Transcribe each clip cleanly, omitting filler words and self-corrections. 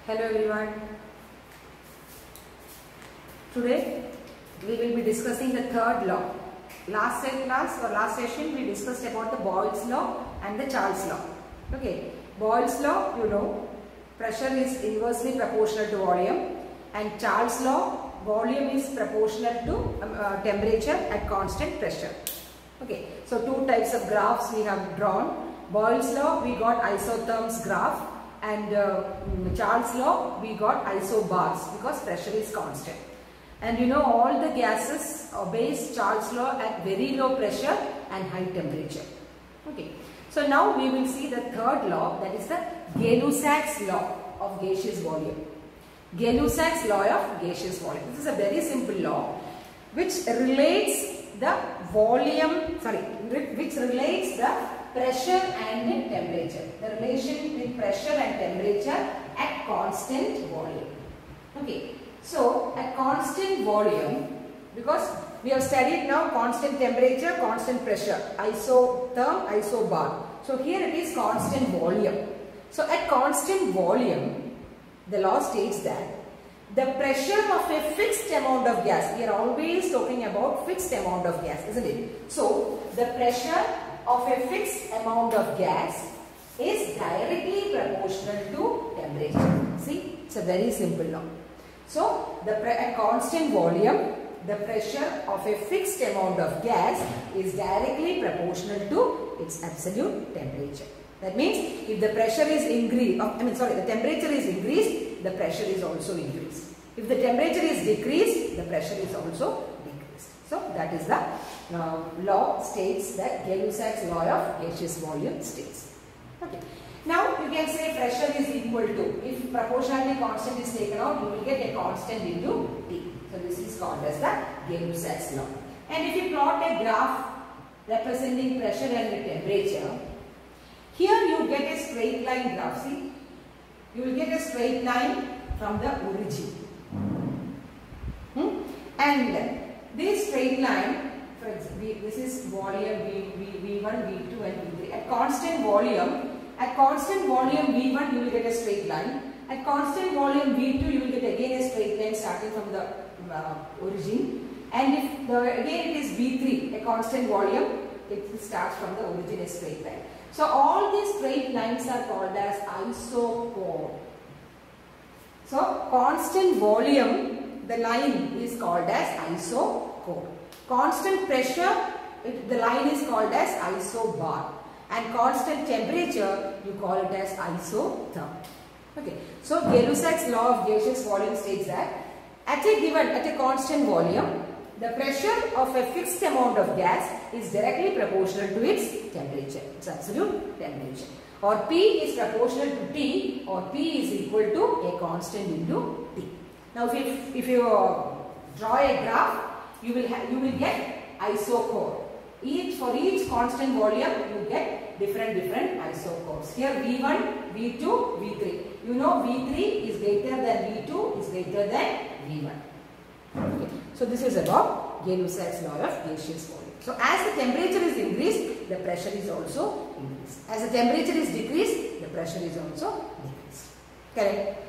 Hello everyone. Today we will be discussing the third law. Last session we discussed about the Boyle's law and the Charles law. Okay, Boyle's law, you know, pressure is inversely proportional to volume, and Charles law, volume is proportional to temperature at constant pressure. Okay, so two types of graphs we have drawn. Boyle's law, we got isotherms graph, and Charles law, we got isobars because pressure is constant. And you know, all the gases obeys Charles law at very low pressure and high temperature. Okay, so now we will see the third law, that is the Gay-Lussac's law of gaseous volume. Gay-Lussac's law of gaseous volume. This is a very simple law which relates the pressure and temperature. The relation between pressure and temperature at constant volume. Okay, so at constant volume, because we have studied now constant temperature, constant pressure, isotherm, isobar. So here it is constant volume. So at constant volume, the law states that the pressure of a fixed amount of gas, we are always talking about fixed amount of gas, isn't it? So the pressure of a fixed amount of gas is directly proportional to temperature. See, it's a very simple law. So at constant volume, the pressure of a fixed amount of gas is directly proportional to its absolute temperature. That means if the pressure is increased, the temperature is increased, the pressure is also increased. If the temperature is decreased, the pressure is also decreased. So that is the law states that Gay-Lussac's law of gaseous volume states. Okay. Now you can say pressure is equal to, if proportionality constant is taken out, you will get a constant into T. So this is called as the Gay-Lussac's law. And if you plot a graph representing pressure and the temperature, here you get a straight line graph. See, you will get a straight line from the origin. And this straight line, for example, this is volume V1, V2 and V3. At constant volume V1 you will get a straight line. At constant volume V2 you will get again a straight line starting from the origin. And if again it is V3, a constant volume, it starts from the origin a straight line. So all these straight lines are called as isochord. So constant volume, the line is called as isochord. Constant pressure, the line is called as isobar. And constant temperature, you call it as isotherm. Okay. So Gay-Lussac's law of gaseous volume states that at a constant volume, the pressure of a fixed amount of gas is directly proportional to its temperature, its absolute temperature. Or P is proportional to T, or P is equal to a constant into T. Now if you draw a graph, you will get isochord. For each constant volume, you get different isochords. Here V1, V2, V3. You know V3 is greater than V2 is greater than V1. Okay. So this is about Gay-Lussac's law of gaseous volume. So as the temperature is increased, the pressure is also increased. As the temperature is decreased, the pressure is also decreased. Correct?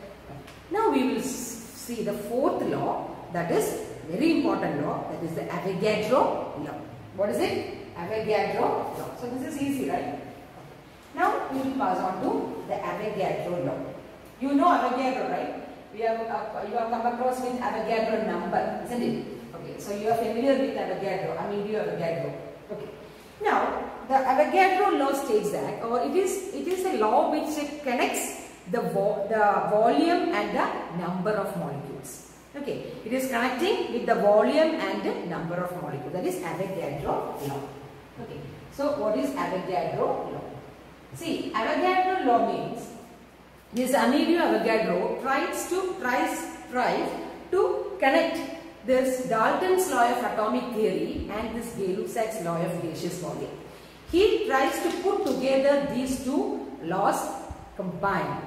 Now we will see the fourth law, that is very important law, that is the Avogadro law. What is it? Avogadro law. So this is easy, right? Now we will pass on to the Avogadro law. You know Avogadro, right? You have come across with Avogadro number, isn't it? Okay, so you are familiar with Avogadro, Avogadro. Okay. Now the Avogadro law states that, or it is a law which connects the volume and the number of molecules. Okay, it is connecting with the volume and the number of molecules. That is Avogadro law. Okay, so what is Avogadro law? See, Avogadro law means this Amedeo Avogadro tries to connect this Dalton's law of atomic theory and this Gay-Lussac's law of gaseous volume. He tries to put together these two laws combined,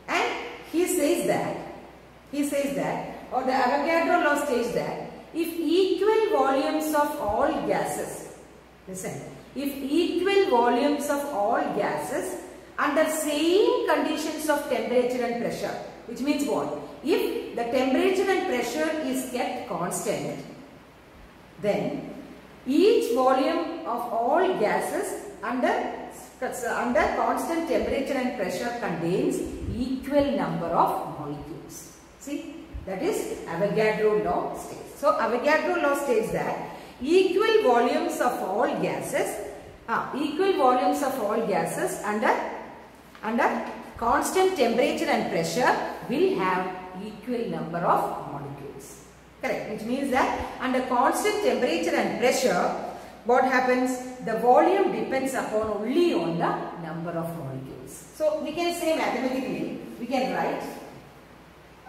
and he says that, or the Avogadro law states that if equal volumes of all gases, listen, if equal volumes of all gases under same conditions of temperature and pressure. Which means what? If the temperature and pressure is kept constant, then each volume of all gases under constant temperature and pressure contains equal number of molecules. See, that is Avogadro law states. So Avogadro law states that equal volumes of all gases under constant temperature and pressure will have equal number of molecules. Correct. Which means that under constant temperature and pressure, what happens? The volume depends upon only on the number of molecules. So we can say mathematically, we can write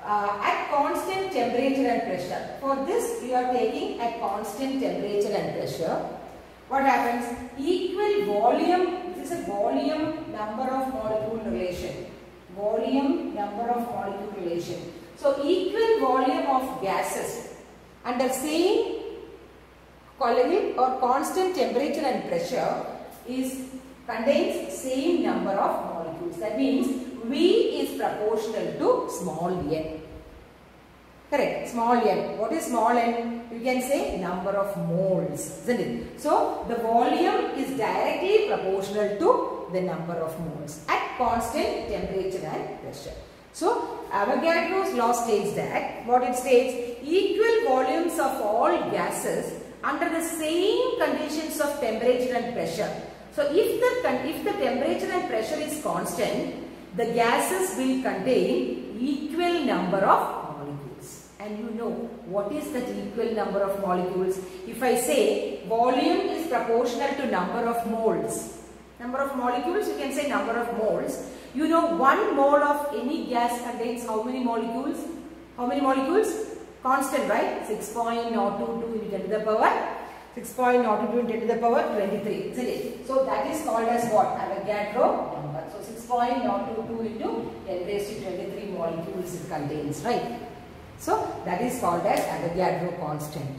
at constant temperature and pressure. For this, we are taking at constant temperature and pressure. What happens? Equal volume, this is a volume number of molecule relation. Volume number of molecule relation. So equal volume of gases under same column or constant temperature and pressure contains same number of molecules. That means V is proportional to small n. Correct. Small n. What is small n? You can say number of moles, isn't it? So the volume is directly proportional to the number of moles at constant temperature and pressure. So Avogadro's law states that, what it states, equal volumes of all gases under the same conditions of temperature and pressure. So if the temperature and pressure is constant, the gases will contain equal number of molecules. And you know what is that equal number of molecules? If I say volume is proportional to number of moles. Number of molecules, you can say number of moles. You know 1 mole of any gas contains how many molecules? How many molecules? Constant, right? 6.022 into 10 to the power 6.022 into 10 to the power 23, isn't it? So that is called as what? Avogadro number. So 6.022 into 10 raised to 23 molecules it contains, right? So that is called as Avogadro constant.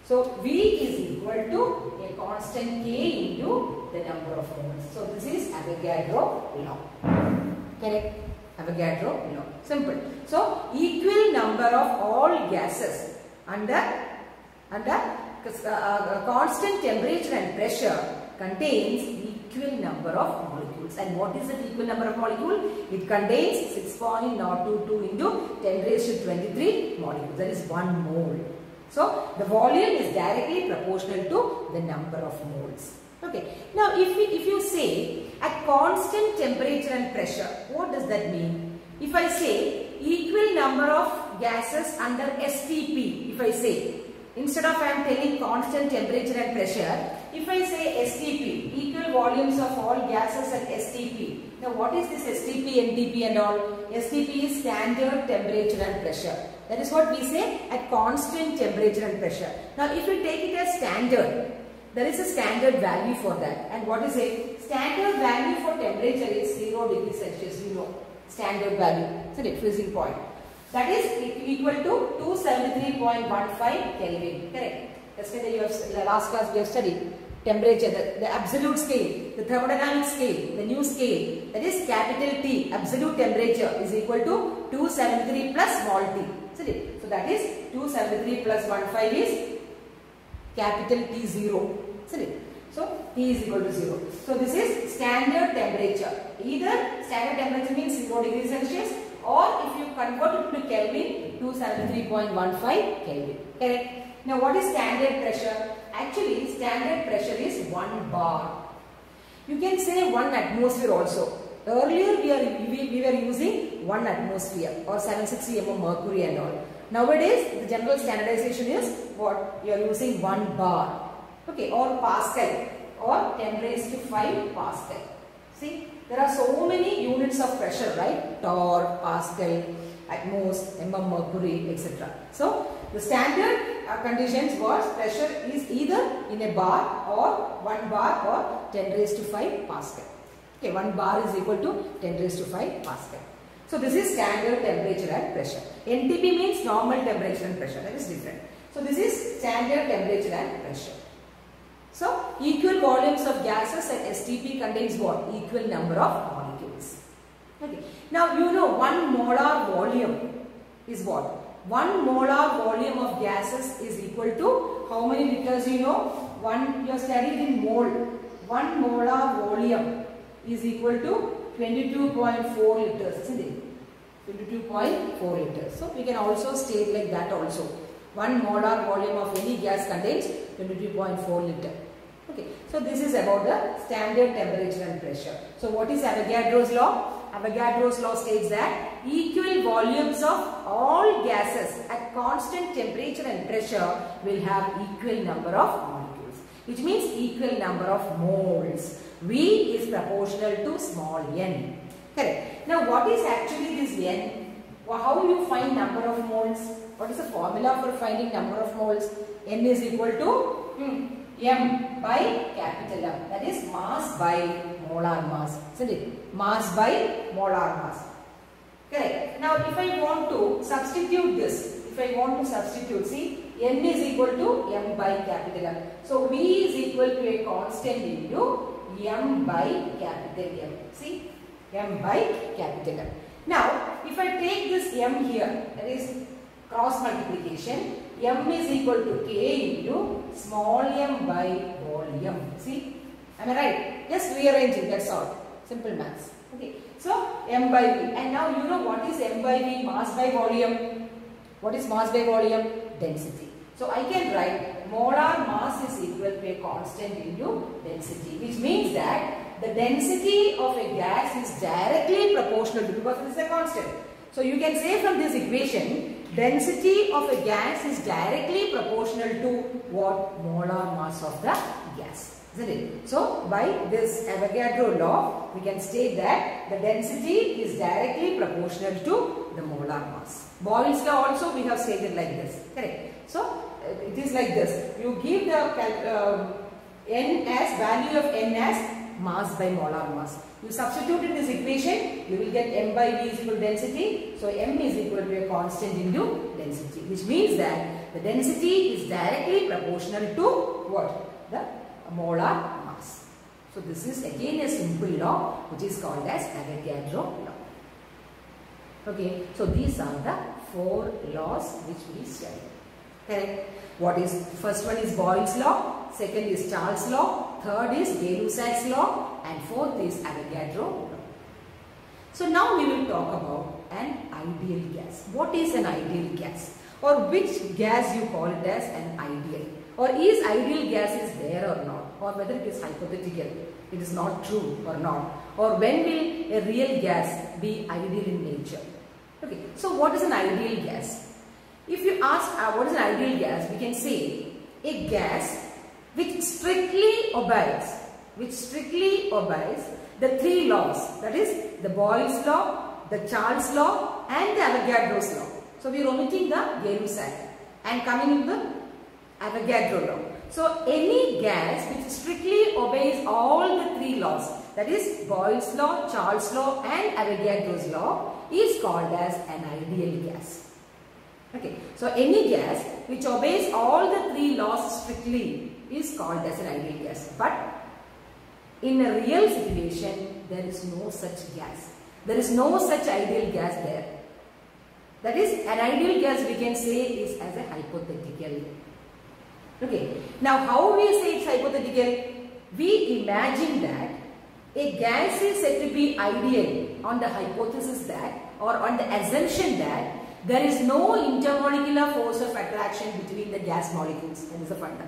So V is equal to a constant K into the number of moles. So this is Avogadro law. Correct? Avogadro law. Simple. So equal number of all gases under constant temperature and pressure contains equal number of molecules. And what is the equal number of molecule? It contains 6.022 into 10 raised to 23 molecules. That is 1 mole. So the volume is directly proportional to the number of moles. Okay. Now if you say at constant temperature and pressure, what does that mean? If I say equal number of gases under STP, if I say, instead of I am telling constant temperature and pressure, if I say STP, equal volumes of all gases at STP. Now what is this STP, NTP and all? STP is standard temperature and pressure. That is what we say at constant temperature and pressure. Now if you take it as standard, there is a standard value for that. And what is it? Standard value for temperature is 0 degrees Celsius, you know. Standard value, isn't it? Freezing point. That is equal to 273.15 Kelvin. Correct. Yesterday, last class we have studied temperature, the absolute scale, the thermodynamic scale, the new scale. That is capital T, absolute temperature is equal to 273 plus small t. Isn't it? So that is 273 plus 15 is capital T0. Isn't it? So T is equal to 0. So this is standard temperature. Either standard temperature means 0 degrees Celsius, or if you convert it to Kelvin, 273.15 Kelvin. Correct. Now what is standard pressure? Actually standard pressure is 1 bar. You can say 1 atmosphere also. Earlier we were using 1 atmosphere or 760 mm mercury and all. Nowadays the general standardization is what? You are using 1 bar. Okay, or Pascal or 10 raised to 5 Pascal. See, there are so many units of pressure, right? Torr, Pascal, atmos, mm mercury, etc. So the standard conditions was pressure is either in a bar or 1 bar or 10 raised to 5 Pascal. Okay, 1 bar is equal to 10 raised to 5 Pascal. So this is standard temperature and pressure. NTP means normal temperature and pressure. That is different. So this is standard temperature and pressure. So equal volumes of gases at STP contains what? Equal number of molecules. Okay. Now you know 1 molar volume is what? 1 molar volume of gases is equal to how many liters you know? You are studied in mole. 1 molar volume is equal to 22.4 liters, isn't it? 22.4 liters. So we can also state like that also. 1 molar volume of any gas contains 22.4 liter. Okay. So this is about the standard temperature and pressure. So what is Avogadro's law? Avogadro's law states that equal volumes of all gases at constant temperature and pressure will have equal number of molecules, which means equal number of moles. V is proportional to small n. Correct. Now what is actually this n? How you find number of moles? What is the formula for finding number of moles? N is equal to M by capital M. That is mass by molar mass. Isn't it? Mass by molar mass. Correct. Now if I want to substitute this, see, N is equal to M by capital M. So V is equal to a constant into M by capital M. See, M by capital M. Now if I take this M here, that is cross multiplication, M is equal to K into small m by volume. See, am I right? Just rearranging, that's all. Simple maths. Okay. So M by V. And now you know what is M by V? Mass by volume. What is mass by volume? Density. So I can write molar mass is equal to a constant into density, which means that the density of a gas is directly proportional to, because it is a constant. So you can say from this equation, density of a gas is directly proportional to what? Molar mass of the gas, isn't it? So by this Avogadro law, we can state that the density is directly proportional to the molar mass. Boyle's law also we have stated like this, correct? So it is like this. You give the n as value of n as mass by molar mass. You substitute in this equation, you will get M by V is equal to density. So M is equal to a constant into density, which means that the density is directly proportional to what? The molar mass. So this is again a simple law which is called as Avogadro law. Okay, so these are the 4 laws which we study. Correct? What is, first one is Boyle's law, second is Charles' law, third is Gay-Lussac's law, and fourth is Avogadro law. So now we will talk about an ideal gas. What is an ideal gas? Or which gas you call it as an ideal? Or is ideal gas is there or not? Or whether it is hypothetical, it is not true or not? Or when will a real gas be ideal in nature? Okay, so what is an ideal gas? If you ask what is an ideal gas, we can say a gas which strictly obeys the 3 laws, that is the Boyle's law, the Charles law and the Avogadro's law. So we are omitting the Gay-Lussac and coming in the Avogadro law. So any gas which strictly obeys all the 3 laws, that is Boyle's law, Charles law and Avogadro's law, is called as an ideal gas. Okay, so any gas which obeys all the 3 laws strictly is called as an ideal gas. But in a real situation, there is no such gas. There is no such ideal gas there. That is, an ideal gas we can say is as a hypothetical. Okay, now how we say it's hypothetical? We imagine that a gas is said to be ideal on the hypothesis that, or on the assumption that, there is no intermolecular force of attraction between the gas molecules. That is the funda.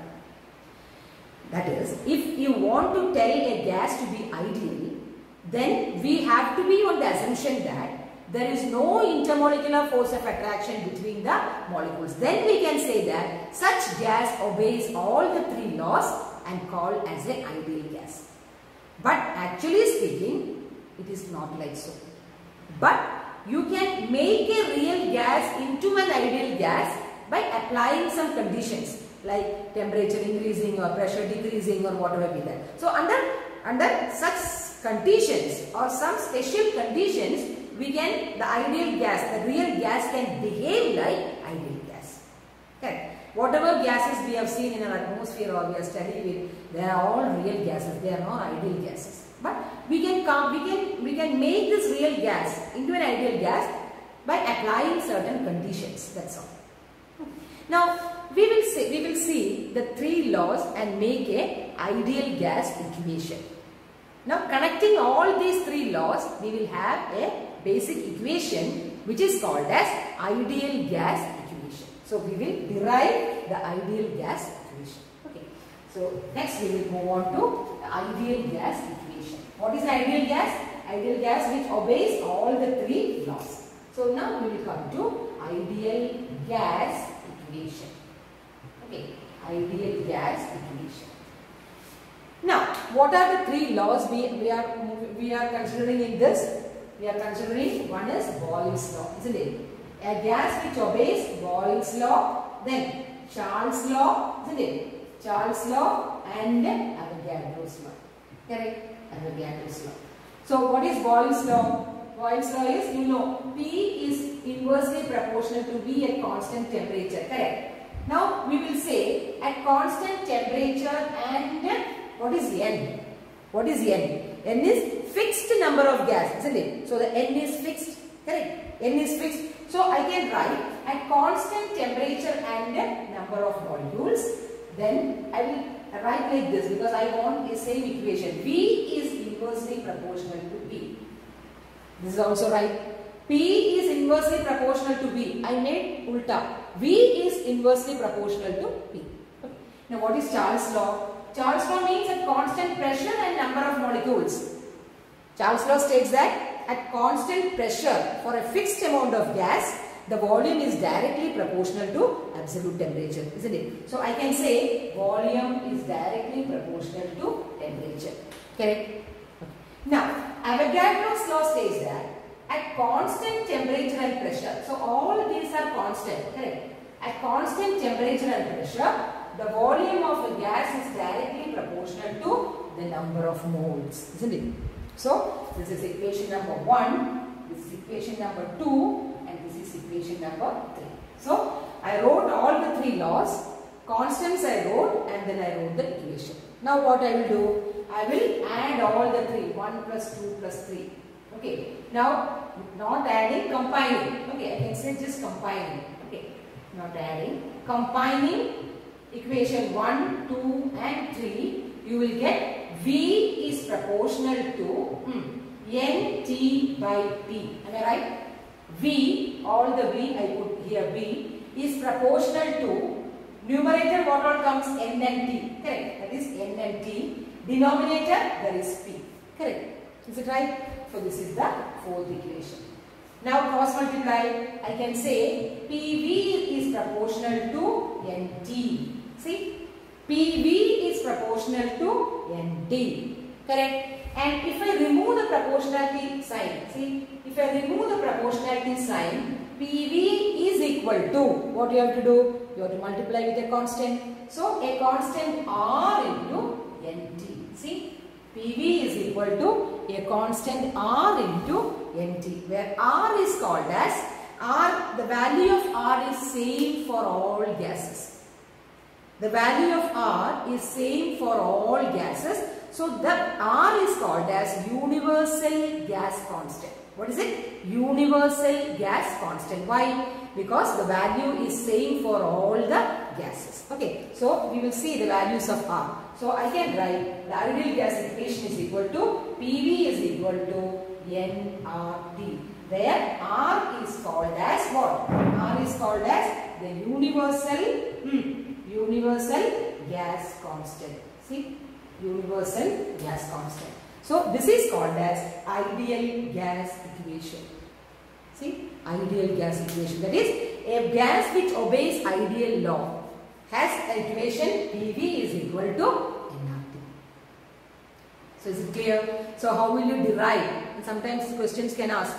That is, if you want to tell a gas to be ideal, then we have to be on the assumption that there is no intermolecular force of attraction between the molecules. Then we can say that such gas obeys all the 3 laws and called as an ideal gas. But actually speaking, it is not like so. But you can make a real gas into an ideal gas by applying some conditions like temperature increasing or pressure decreasing or whatever be that. So under such conditions or some special conditions, we can, the ideal gas, the real gas can behave like ideal gas. Okay. Whatever gases we have seen in our atmosphere or we are studying with, they are all real gases. They are not ideal gases. But we can make this real gas into an ideal gas by applying certain conditions. That's all. Now we will see the three laws and make a ideal gas equation. Now connecting all these three laws, we will have a basic equation which is called as ideal gas equation. So we will derive the ideal gas equation. Okay. So next we will move on to the ideal gas equation. What is the ideal gas? Ideal gas which obeys all the three laws. So now we will come to ideal gas equation. Okay, ideal gas equation. Now, what are the three laws we are considering in this? We are considering one is Boyle's law, isn't it? A gas which obeys Boyle's law, then Charles' law, isn't it? Charles' law and Avogadro's law. Correct? Avogadro's law. So, what is Boyle's law? Boyle's law is, you know, P is inversely proportional to V at constant temperature. Correct? Now, we will say at constant temperature and what is N? What is N? N is fixed number of gas, isn't it? So, the N is fixed. Correct? N is fixed. So, I can write at constant temperature and number of molecules. Then, I will write like this because I want the same equation. V is inversely proportional to V. This is also right. P is inversely proportional to V. I made ulta. V is inversely proportional to P. Okay. Now what is Charles' law? Charles' law means at constant pressure and number of molecules. Charles' law states that at constant pressure for a fixed amount of gas, the volume is directly proportional to absolute temperature, isn't it? So I can say volume is directly proportional to temperature. Correct? Okay. Now Avogadro's law states that at constant temperature and pressure, so all these are constant, correct? At constant temperature and pressure, the volume of a gas is directly proportional to the number of moles, isn't it? So, this is equation number 1, this is equation number 2 and this is equation number 3. So, I wrote all the three laws, constants I wrote and then I wrote the equation. Now, what I will do? I will add all the three, 1 plus 2 plus 3. Okay. Now, not adding, combining. Okay, I can say just combining. Okay. Not adding. Combining equation 1, 2 and 3, you will get V is proportional to NT by P. Am I right? V, all the V I put here V, is proportional to numerator what all comes N and T. Correct. That is N and T. Denominator, there is P. Correct. Is it right? So this is the fourth equation. Now cross multiply, I can say PV is proportional to NT. See, PV is proportional to NT. Correct? And if I remove the proportionality sign, see, if I remove the proportionality sign, PV is equal to, what you have to do? You have to multiply with a constant. So a constant R into NT. See, PV is equal to a constant R into NT, where R is called as R, the value of R is same for all gases. The value of R is same for all gases. So the R is called as universal gas constant. What is it? Universal gas constant. Why? Because the value is same for all the gases. Okay. So we will see the values of R. So I can write the ideal gas equation is equal to PV is equal to nRT. Where R is called as what? R is called as the universal gas constant. See? Universal gas constant. So this is called as ideal gas equation. See? Ideal gas equation. That is a gas which obeys ideal law has the equation PV is equal to nRT. So is it clear? So how will you derive? And sometimes questions can ask,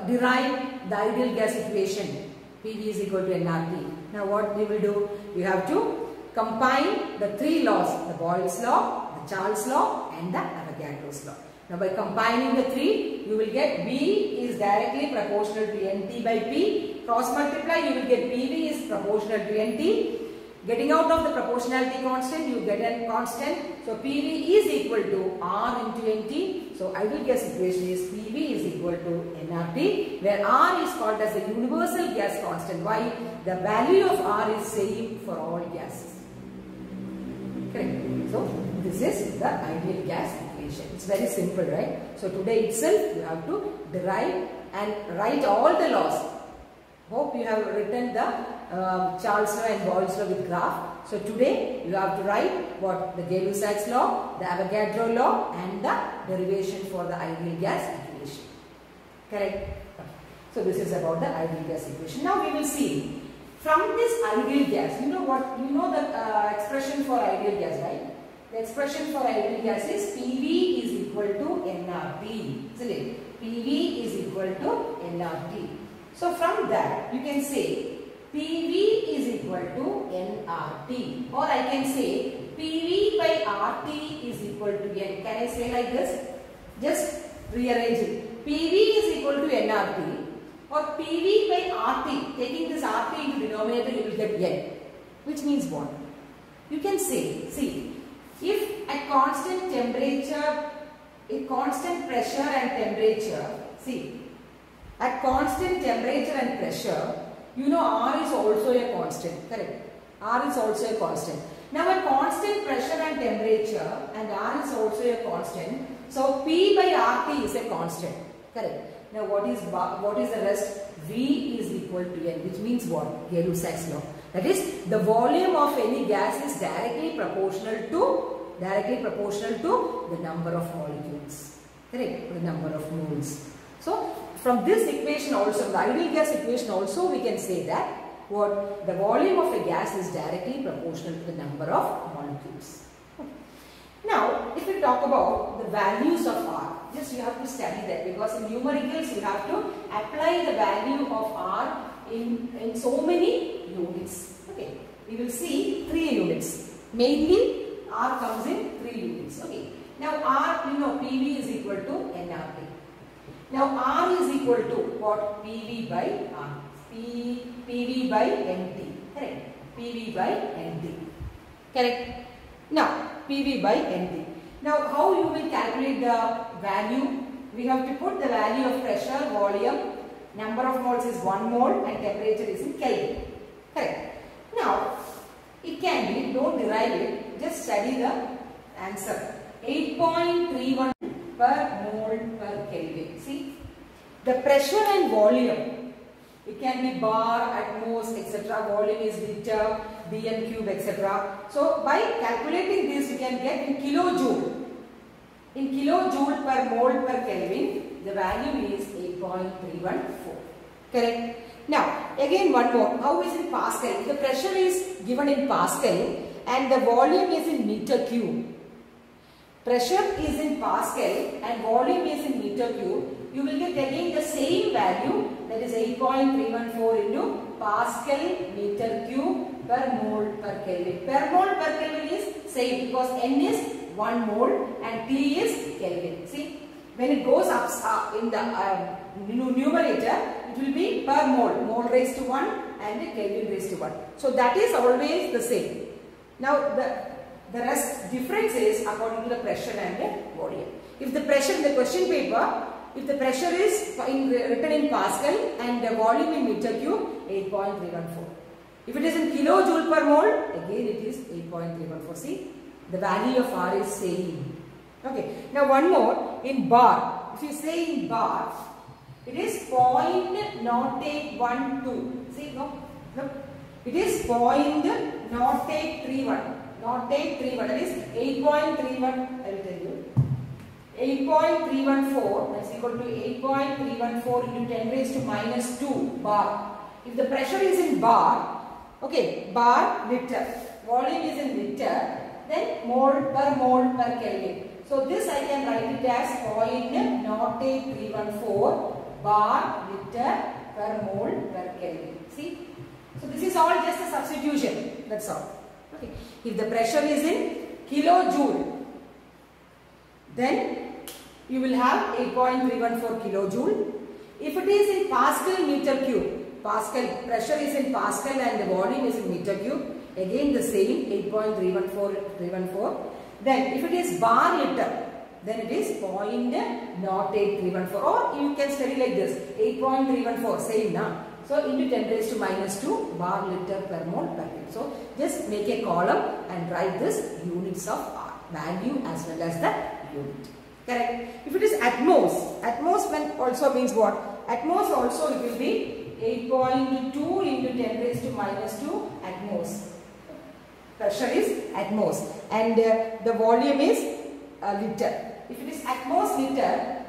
derive the ideal gas equation PV is equal to nRT. Now what we will do? You have to combine the three laws, the Boyle's law, the Charles law and the Avogadro's law. Now by combining the three, you will get V is directly proportional to NT by P. Cross multiply, you will get PV is proportional to NT. Getting out of the proportionality constant, you get a constant. So PV is equal to R into NT. So ideal gas equation is PV is equal to nRT, where R is called as the universal gas constant. Why? The value of R is same for all gases. Correct. So this is the ideal gas equation. It's very simple, right? So today itself you have to derive and write all the laws. Hope you have written the Charles law and Boyle's law with graph. So today you have to write what the Gay-Lussac's law, the Avogadro law, and the derivation for the ideal gas equation. Correct? So this is about the ideal gas equation. Now we will see from this ideal gas. You know what? You know the expression for ideal gas, right? The expression for ideal gas is PV is equal to nRT. Isn't it? PV is equal to nRT. So from that you can say PV is equal to nRT, or I can say PV by RT is equal to N. Can I say like this? Just rearrange it. PV is equal to nRT, or PV by RT. Taking this RT into denominator, you will get N. Which means what? You can say, see, if at constant temperature, a constant pressure and temperature, see, at constant temperature and pressure, you know R is also a constant, correct? R is also a constant. Now at constant pressure and temperature, and R is also a constant, so P by RT is a constant, correct? Now what is the rest? V is equal to N, which means what? Gay-Lussac's law. That is, the volume of any gas is directly proportional to the number of molecules, correct? The number of moles. So from this equation also, the ideal gas equation also, we can say that what the volume of a gas is directly proportional to the number of molecules. Now, if we talk about the values of R, just you have to study that, because in numericals you have to apply the value of R in so many units. Okay, we will see 3 units. Mainly R comes in 3 units. Okay. Now R, you know, PV is equal to nRT. Now R is equal to what? PV by R. PV by NT. Correct. PV by NT. Correct. Now PV by NT. Now how you will calculate the value? We have to put the value of pressure, volume, number of moles is 1 mole and temperature is in Kelvin. Correct. Now it can be, don't derive it, just study the answer. 8.31 per mole per Kelvin. See, the pressure and volume, it can be bar, atmos, etc. Volume is liter, dm cube, etc. So by calculating this, you can get in kilojoule. In kilojoule per mole per Kelvin, the value is 8.314. Correct. Now again one more. How is in Pascal? If the pressure is given in Pascal and the volume is in meter cube. Pressure is in Pascal and volume is in meter cube. You will get again the same value, that is 8.314 into Pascal meter cube per mole per Kelvin. Per mole per Kelvin is same because N is 1 mole and T is Kelvin. See, when it goes up in the numerator, it will be per mole, mole raised to 1 and Kelvin raised to 1. So that is always the same. Now the rest difference is according to the pressure and the volume. If the pressure in the question paper, if the pressure is written in Pascal and the volume in meter cube, 8.314. If it is in kilojoule per mole, again it is 8.314. See, the value of R is same. Okay. Now one more in bar. If you say in bar, it is 0.0812. See, no. It is 0.0831. 0831, that is 8.31, I will tell you. 8.314, that is equal to 8.314 into 10 raised to minus 2 bar. If the pressure is in bar, okay, bar liter, volume is in liter, then mole per Kelvin. So this I can write it as 0.08314 bar liter per mole per Kelvin. See? So this is all just a substitution, that's all. Okay. If the pressure is in kilojoule, then you will have 8.314 kilojoule. If it is in Pascal meter cube, Pascal, pressure is in Pascal and the volume is in meter cube. Again the same 8.314. Then if it is bar liter, then it is 0.08314, or you can study like this, 8.314, same now. So into 10 raised to minus 2 bar liter per mole per minute. So just make a column and write this units of R, value as well as the unit. Correct. If it is atmos, atmos when also means what? Atmos also it will be 8.2 into 10 raised to minus 2 atmos. Pressure is atmos and the volume is liter. If it is atmos liter,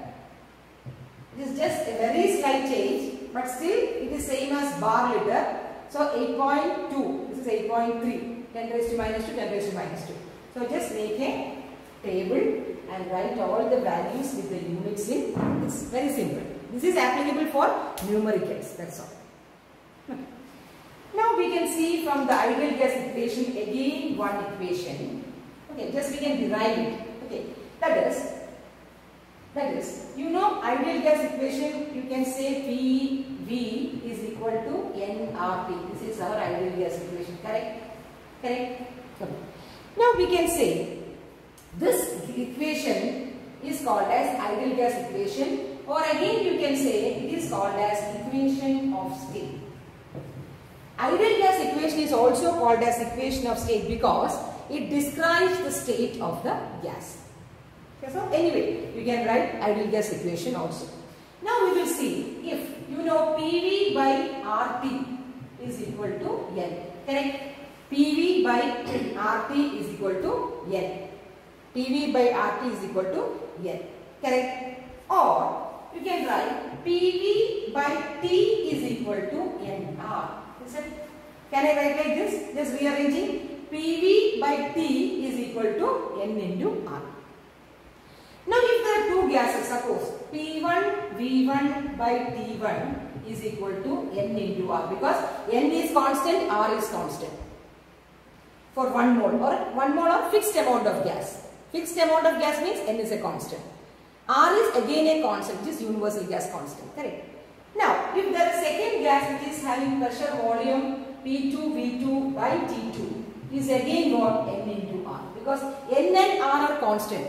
it is just a very slight change, but still it is same as bar liter. So 8.2, this is 8.3, 10 raised to minus 2, 10 raised to minus 2. So just make a table and write all the values with the units in this. Very simple. This is applicable for numericals, that's all. Now we can see from the ideal gas equation again one equation. Okay, just we can derive it. Okay, that is, you know, ideal gas equation, you can say PV is equal to nRT. This is our ideal gas equation, correct? Correct? Okay. Now we can say this equation is called as ideal gas equation, or again you can say it is called as equation of state. Ideal gas equation is also called as equation of state because it describes the state of the gas. Okay, so anyway, you can write ideal gas equation also. Now we will see if you know PV by RT is equal to N. Correct? PV by RT is equal to N. PV by RT is equal to N. Correct? Or you can write PV by T is equal to NR. Is it? Can I write like this? Just rearranging. PV by T is equal to N into R. Now if there are two gases, suppose P1 V1 by T1 is equal to N into R, because N is constant, R is constant. For 1 mole or fixed amount of gas. Fixed amount of gas means N is a constant. R is again a constant, which is universal gas constant. Correct? Now, if there is a second gas which is having pressure volume P2 V2 by T2 is again what? N into R, because N and R are constant.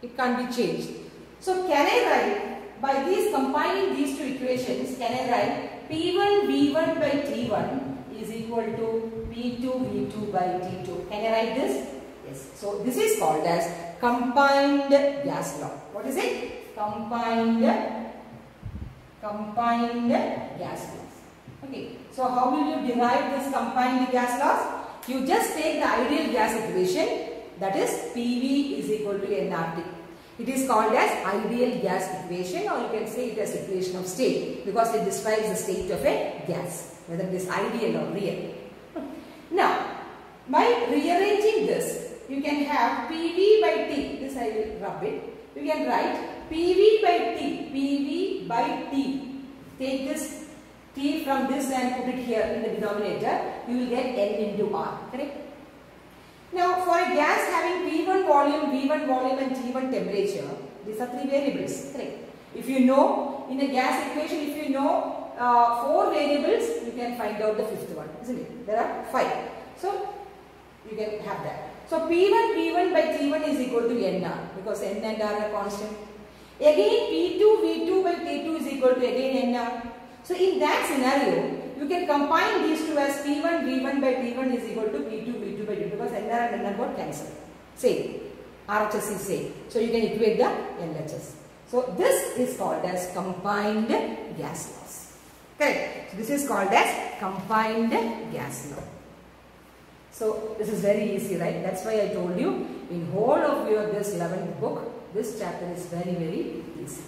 It can't be changed. So can I write, by these combining these two equations, can I write P1 V1 by T1 is equal to P2 V2 by T2. Can I write this? Yes. So this is called as combined gas law. What is it? Combined gas laws. Okay. So how will you derive this combined gas laws? You just take the ideal gas equation, that is PV is equal to nRT. It is called as ideal gas equation, or you can say it as equation of state, because it describes the state of a gas, whether it is ideal or real. Now, by rearranging this, you can have PV by T. This I will rub it. You can write PV by T. PV by T. Take this T from this and put it here in the denominator. You will get N into R. Correct? Now, for a gas having P1 volume, V1 volume and T1 temperature, these are 3 variables. Correct? If you know, in a gas equation, if you know 4 variables, you can find out the 5th one. Isn't it? There are 5. So, you can have that. So, P1 V1 by T1 is equal to NR, because N and R are constant. Again, P2 V2 by T2 is equal to again NR. So, in that scenario, you can combine these two as P1 V1 by T1 is equal to P2 V2 by T2, because NR and NR got cancelled. Same. RHS is same. So, you can equate the LHS. So, this is called as combined gas laws. Correct. So, this is called as combined gas law. So, this is very easy, right? That's why I told you, in whole of your this 11th book, this chapter is very, very easy.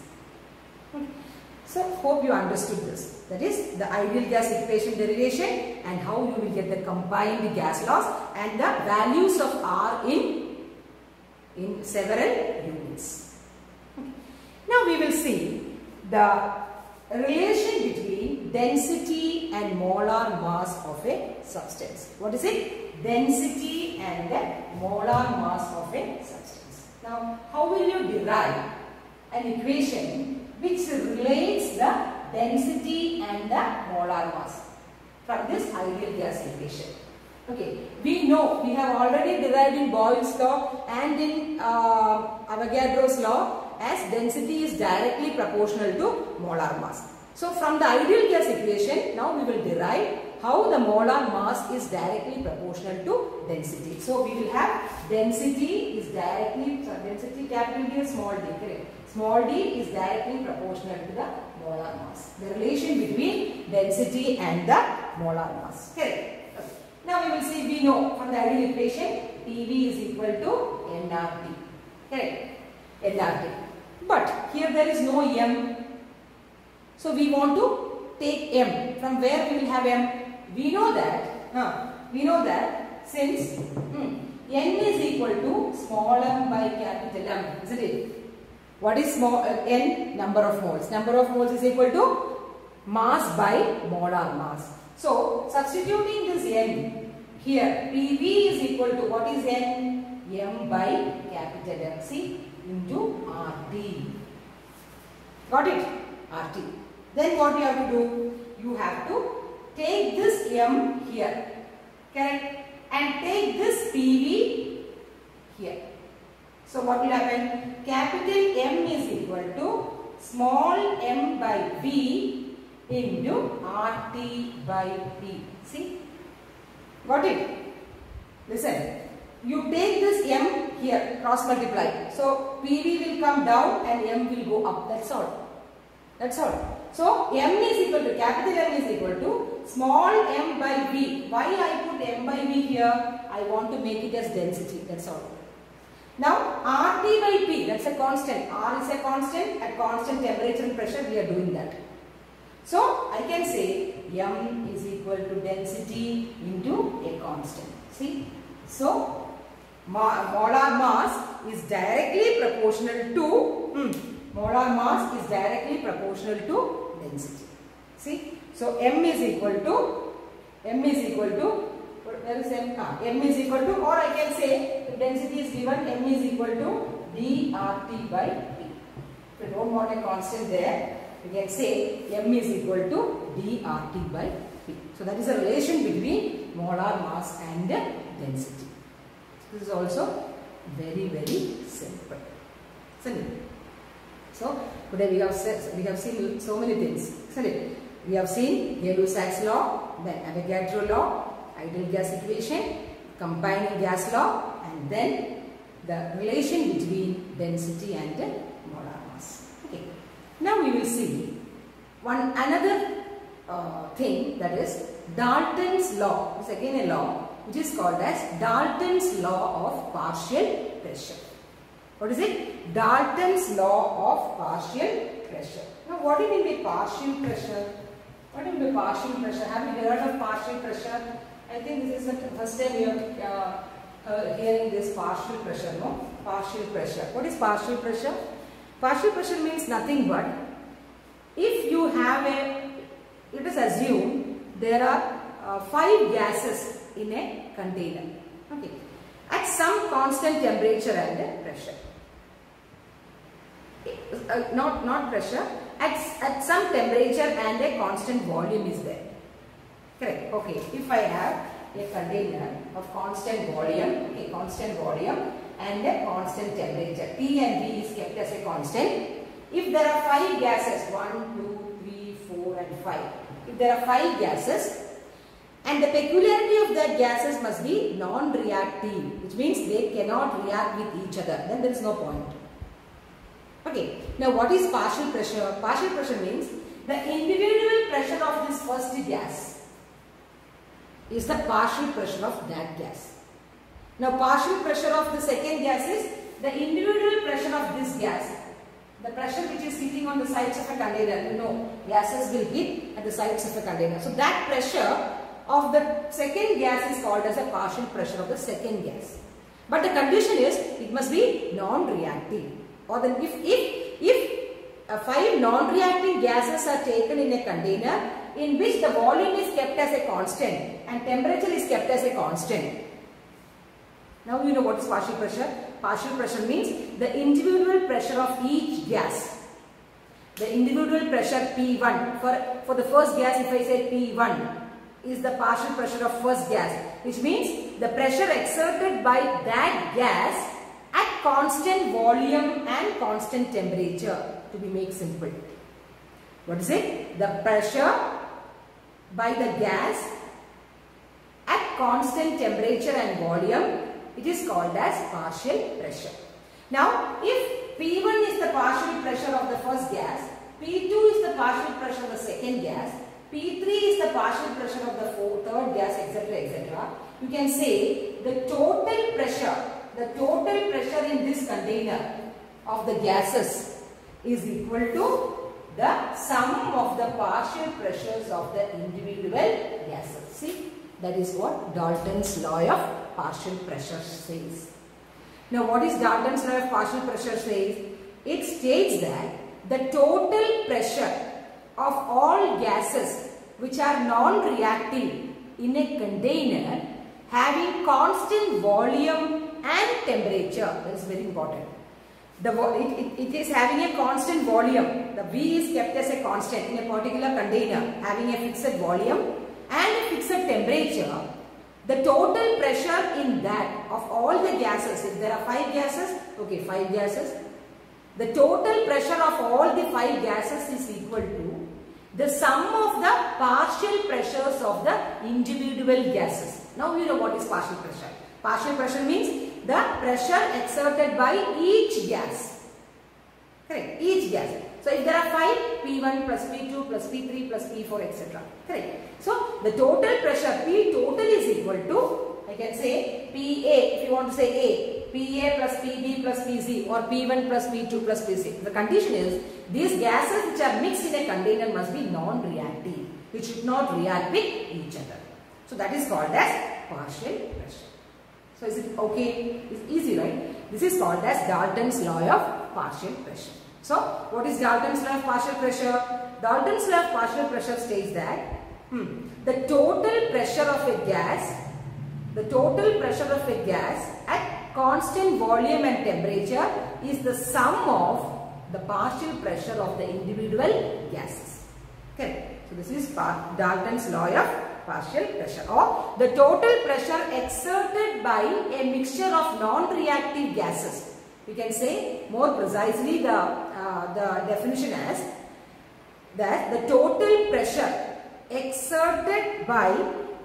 So, hope you understood this. That is the ideal gas equation derivation and how you will get the combined gas laws and the values of R in several units. Now, we will see the relation between density and molar mass of a substance. What is it? Density and molar mass of a substance. Now, how will you derive an equation which relates the density and the molar mass from this ideal gas equation. Okay, we know, we have already derived in Boyle's law and in Avogadro's law as density is directly proportional to molar mass. So from the ideal gas equation, now we will derive how the molar mass is directly proportional to density. So we will have density is directly, density capital D, small d, correct. Small d is directly proportional to the molar mass. The relation between density and the molar mass, correct. Now we will see, we know from the ideal equation PV is equal to nRT, correct, nRT. But here there is no m. So we want to take m. From where we will have m? We know that since n is equal to small m by capital M, isn't it? What is small n? Number of moles. Number of moles is equal to mass by molar mass. So substituting this n here, PV is equal to what is n? M by capital M, see, into RT. Got it? RT. Then what you have to do? You have to take this m here, correct, and take this PV here. So what will happen? Capital M is equal to small m by V into RT by P. See? Got it? Listen. You take this m here, cross multiply. So PV will come down and m will go up. That's all. That's all. So m is equal to, capital M is equal to small m by V. Why I put m by V here? I want to make it as density. That's all. Now RT by P, that's a constant. R is a constant. At constant temperature and pressure we are doing that. So I can say m is equal to density into a constant. See? So molar mass is directly proportional to density. See? So m is equal to where is m? M is equal to, or I can say if density is given, m is equal to dRT by P. If you don't want a constant there, you can say m is equal to dRT by P. So that is a relation between molar mass and density. This is also very, very simple. Isn't it? So today we have seen so many things. Isn't it? We have seen Gay-Lussac's law, then Avogadro law, ideal gas equation, combining gas law, and then the relation between density and molar mass. Okay. Now we will see another thing, that is Dalton's law. It's again a law which is called as Dalton's law of partial pressure. What is it? Dalton's law of partial pressure. Now what do you mean by partial pressure? What do you mean by partial pressure? Have you heard of partial pressure? I think this is the first time you are hearing this partial pressure, no? Partial pressure. What is partial pressure? Partial pressure means nothing but if you have let us assume there are 5 gases in a container, okay, at some constant temperature and pressure. Not pressure, at some temperature and a constant volume is there. Correct. Okay. If I have a container of constant volume, okay, constant volume and a constant temperature, T and V is kept as a constant. If there are 5 gases, 1, 2, 3, 4 and 5. If there are 5 gases, and the peculiarity of that gases must be non-reactive, which means they cannot react with each other, then there is no point. Okay. Now what is partial pressure? Partial pressure means the individual pressure of this first gas is the partial pressure of that gas. Now partial pressure of the second gas is the individual pressure of this gas. The pressure which is sitting on the sides of a container, you know, gases will hit at the sides of a container. So that pressure of the second gas is called as a partial pressure of the second gas. But the condition is it must be non-reactive. Or then if 5 non-reacting gases are taken in a container in which the volume is kept as a constant and temperature is kept as a constant. Now you know what is partial pressure. Partial pressure means the individual pressure of each gas the individual pressure P1 for the first gas, if I say P1 is the partial pressure of first gas, which means the pressure exerted by that gas at constant volume and constant temperature, to be made simple. What is it? The pressure by the gas at constant temperature and volume, it is called as partial pressure. Now, if P1 is the partial pressure of the first gas, P2 is the partial pressure of the second gas, P3 is the partial pressure of the third gas, etc., etc., you can say the total pressure in this container of the gases is equal to the sum of the partial pressures of the individual gases. See, that is what Dalton's law of partial pressure says. Now, what is Dalton's law of partial pressure says? It states that the total pressure of all gases which are non-reactive in a container having constant volume and temperature, that is very important. It is having a constant volume. The V is kept as a constant in a particular container having a fixed volume and a fixed temperature. The total pressure in that of all the gases, if there are 5 gases, okay, 5 gases, the total pressure of all the 5 gases is equal to the sum of the partial pressures of the individual gases. Now you know what is partial pressure. Partial pressure means the pressure exerted by each gas. Correct? Each gas. So if there are 5, P1 plus P2 plus P3 plus P4, etc. Correct? So the total pressure P total is equal to, I can say PA, if you want to say A, PA plus PB plus PC, or P1 plus P2 plus PC. The condition is these gases which are mixed in a container must be non-reactive. It should not react with each other. So that is called as partial pressure. So is it okay? It's easy, right? This is called as Dalton's law of partial pressure. So what is Dalton's law of partial pressure? Dalton's law of partial pressure states that the total pressure of a gas at constant volume and temperature is the sum of the partial pressure of the individual gases. Okay. So this is Dalton's law of partial pressure, or the total pressure exerted by a mixture of non-reactive gases. We can say more precisely the definition as that the total pressure exerted by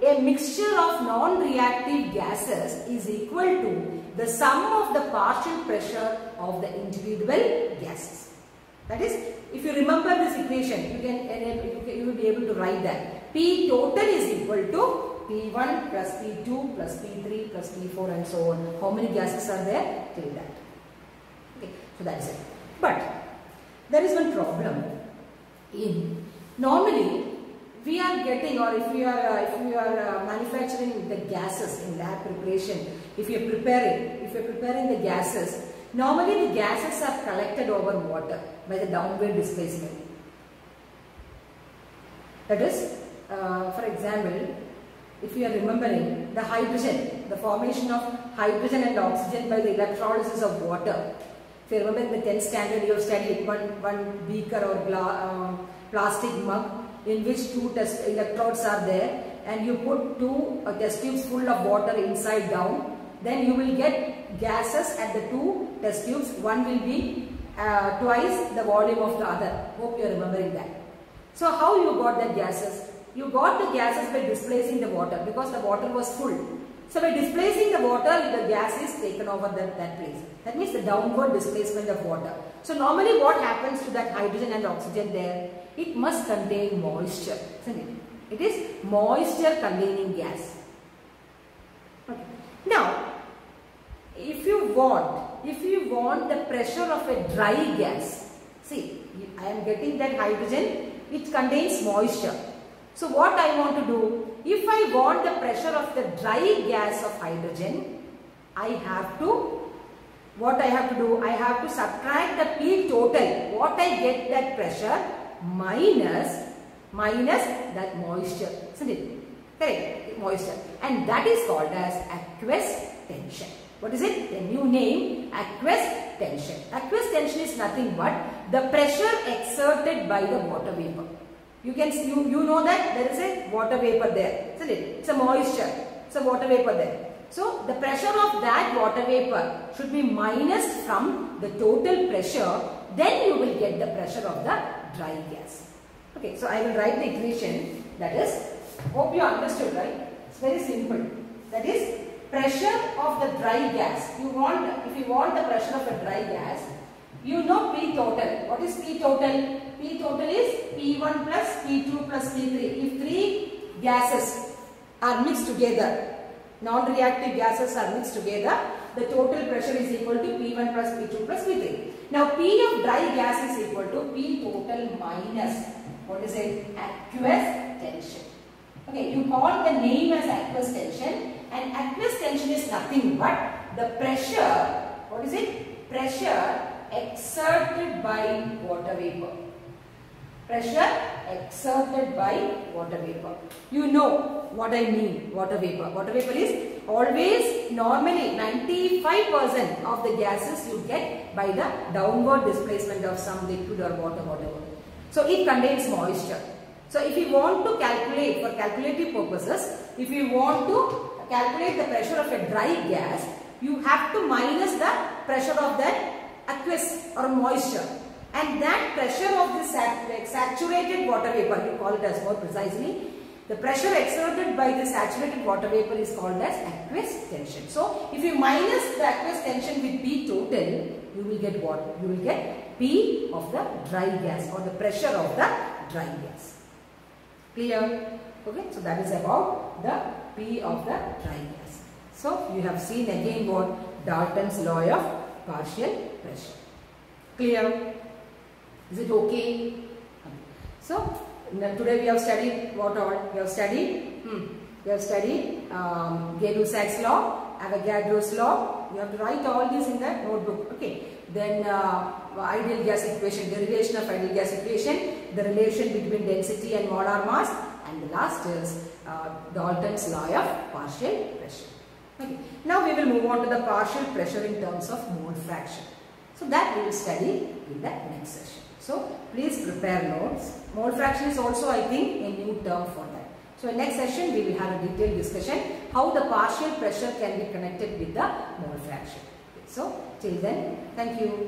a mixture of non-reactive gases is equal to the sum of the partial pressure of the individual gases. That is, if you remember this equation, you will be able to write that P total is equal to P1 plus P2 plus P3 plus P4 and so on. How many gases are there? Till that. Okay, so that is it. But there is one problem. Normally we are getting, or if we are manufacturing the gases in lab preparation, if you are preparing the gases, normally the gases are collected over water by the downward displacement. That is, for example, if you are remembering the hydrogen, the formation of hydrogen and oxygen by the electrolysis of water. If you remember in the 10th standard, you have studied one beaker or plastic mug in which 2 test electrodes are there, and you put 2 test tubes full of water inside down. Then you will get gases at the 2 test tubes. One will be twice the volume of the other. Hope you are remembering that. So how you got the gases? You got the gases by displacing the water, because the water was full. So by displacing the water, the gas is taken over that place. That means the downward displacement of water. So normally what happens to that hydrogen and oxygen there? It must contain moisture, isn't it? It is moisture containing gas. Okay. Now, if you want the pressure of a dry gas, see, I am getting that hydrogen, it contains moisture. So what I want to do, if I want the pressure of the dry gas of hydrogen, what I have to do, I have to subtract the P total, what I get that pressure, minus that moisture, isn't it? Correct, moisture. And that is called as aqueous tension. What is it? The new name, aqueous tension. Aqueous tension is nothing but the pressure exerted by the water vapor. You know that there is a water vapor there, isn't it? It's a moisture. It's a water vapor there. So the pressure of that water vapor should be minus from the total pressure. Then you will get the pressure of the dry gas. Okay, so I will write the equation. That is, hope you understood, right? It's very simple. That is, pressure of the dry gas. If you want the pressure of a dry gas, you know P total. What is P total? P total is P1 plus P2 plus P3. If three gases are mixed together, non-reactive gases are mixed together, the total pressure is equal to P1 plus P2 plus P3. Now P of dry gas is equal to P total minus, what is it? Aqueous tension. Okay, you call the name as aqueous tension, and aqueous tension is nothing but the pressure, what is it? Pressure exerted by water vapor. Pressure exerted by water vapor. You know what I mean, water vapor. Water vapor is always, normally 95% of the gases you get by the downward displacement of some liquid or water, whatever. So it contains moisture. So if you want to calculate, for calculative purposes, if you want to calculate the pressure of a dry gas, you have to minus the pressure of that aqueous or moisture. And that pressure of this saturated water vapor, you call it as more precisely, the pressure exerted by the saturated water vapor is called as aqueous tension. So if you minus the aqueous tension with P total, you will get what? You will get P of the dry gas, or the pressure of the dry gas. Clear? Okay, so that is about the P of the dry gas. So you have seen again what? Dalton's law of partial pressure. Clear? Is it okay? So today we have studied what all? We have studied Gay-Lussac's law, Avogadro's law. You have to write all this in that notebook. Okay. Then ideal gas equation, derivation of ideal gas equation, the relation between density and molar mass, and the last is Dalton's law of partial pressure. Okay. Now we will move on to the partial pressure in terms of mole fraction. So that we will study in the next session. So please prepare notes. Mole fraction is also, I think, a new term for that. So in next session we will have a detailed discussion how the partial pressure can be connected with the mole fraction. Okay. So till then, thank you.